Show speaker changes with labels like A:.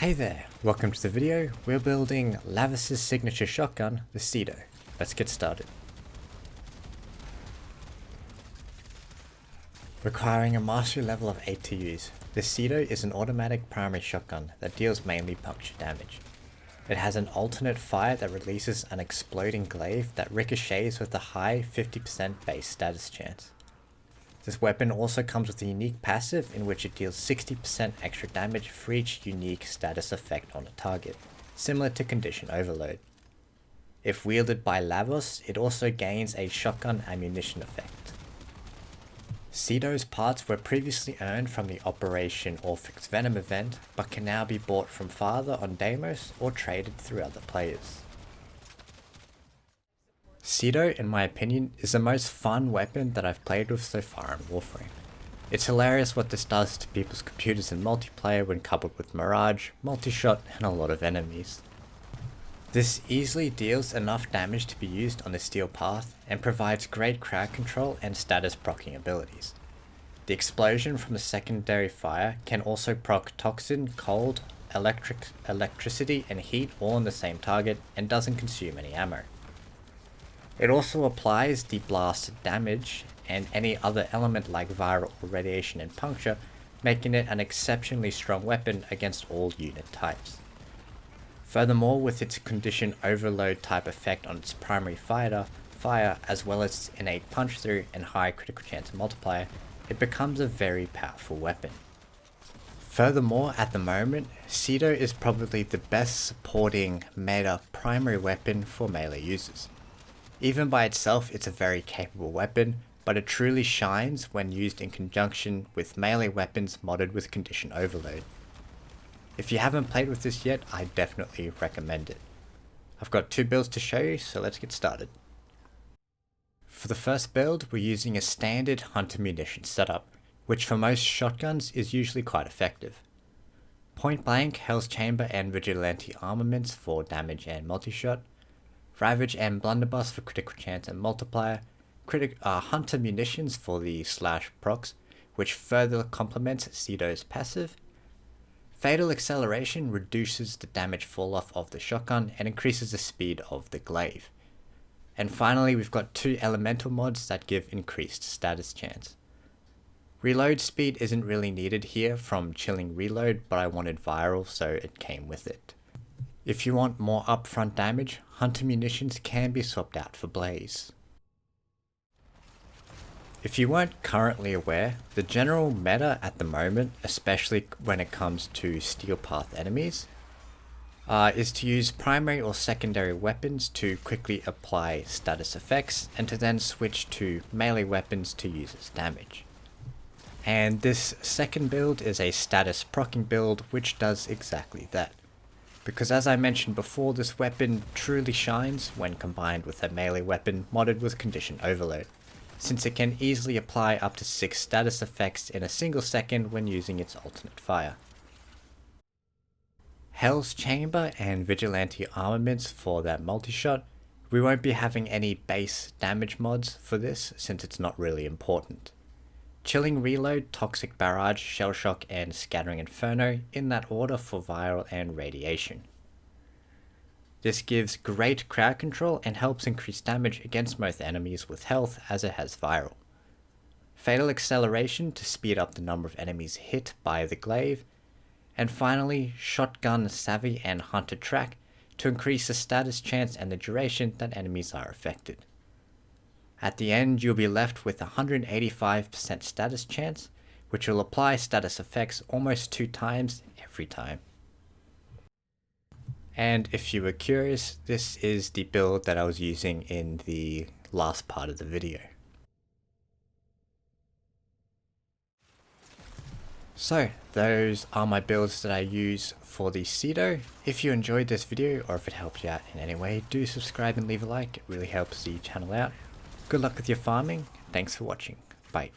A: Hey there, welcome to the video. We're building Lavis's signature shotgun, the Cedo. Let's get started. Requiring a mastery level of 8 to use, the Cedo is an automatic primary shotgun that deals mainly puncture damage. It has an alternate fire that releases an exploding glaive that ricochets with a high 50% base status chance. This weapon also comes with a unique passive in which it deals 60% extra damage for each unique status effect on a target, similar to Condition Overload. If wielded by Lavos, it also gains a shotgun ammunition effect. Cedo's parts were previously earned from the Operation Warframe Veteran event, but can now be bought from Father on Deimos or traded through other players. Cedo, in my opinion, is the most fun weapon that I've played with so far in Warframe. It's hilarious what this does to people's computers in multiplayer when coupled with Mirage, multi-shot, and a lot of enemies. This easily deals enough damage to be used on the steel path and provides great crowd control and status proccing abilities. The explosion from the secondary fire can also proc toxin, cold, electricity, and heat all on the same target and doesn't consume any ammo. It also applies the blast damage and any other element like viral or radiation and puncture, making it an exceptionally strong weapon against all unit types. Furthermore, with its Condition Overload type effect on its primary fire as well as its innate punch through and high critical chance multiplier, it becomes a very powerful weapon. Furthermore, at the moment, Cedo is probably the best supporting meta primary weapon for melee users. Even by itself, it's a very capable weapon, but it truly shines when used in conjunction with melee weapons modded with Condition Overload. If you haven't played with this yet, I definitely recommend it. I've got two builds to show you, so let's get started. For the first build, we're using a standard hunter munition setup, which for most shotguns is usually quite effective. Point blank, Hell's Chamber and Vigilante armaments for damage and multi-shot, Ravage and Blunderbuss for critical chance and multiplier, Hunter munitions for the slash procs, which further complements Cedo's passive. Fatal Acceleration reduces the damage fall off of the shotgun and increases the speed of the glaive. And finally, we've got two elemental mods that give increased status chance. Reload speed isn't really needed here from Chilling Reload, but I wanted viral, so it came with it. If you want more upfront damage, Hunter munitions can be swapped out for Blaze. If you weren't currently aware, the general meta at the moment, especially when it comes to steel path enemies, is to use primary or secondary weapons to quickly apply status effects and to then switch to melee weapons to use as damage. And this second build is a status proccing build which does exactly that. Because as I mentioned before, this weapon truly shines when combined with a melee weapon modded with Condition Overload, since it can easily apply up to 6 status effects in a single second when using its alternate fire. Hell's Chamber and Vigilante armaments for that multi-shot. We won't be having any base damage mods for this since it's not really important. Chilling Reload, Toxic Barrage, Shell Shock, and Scattering Inferno in that order for viral and radiation. This gives great crowd control and helps increase damage against most enemies with health as it has viral. Fatal Acceleration to speed up the number of enemies hit by the glaive. And finally, Shotgun Savvy and Hunter Track to increase the status chance and the duration that enemies are affected. At the end, you'll be left with 185% status chance, which will apply status effects almost 2 times every time. And if you were curious, this is the build that I was using in the last part of the video. So, those are my builds that I use for the Cedo. If you enjoyed this video or if it helped you out in any way, do subscribe and leave a like. It really helps the channel out. Good luck with your farming. Thanks for watching. Bye.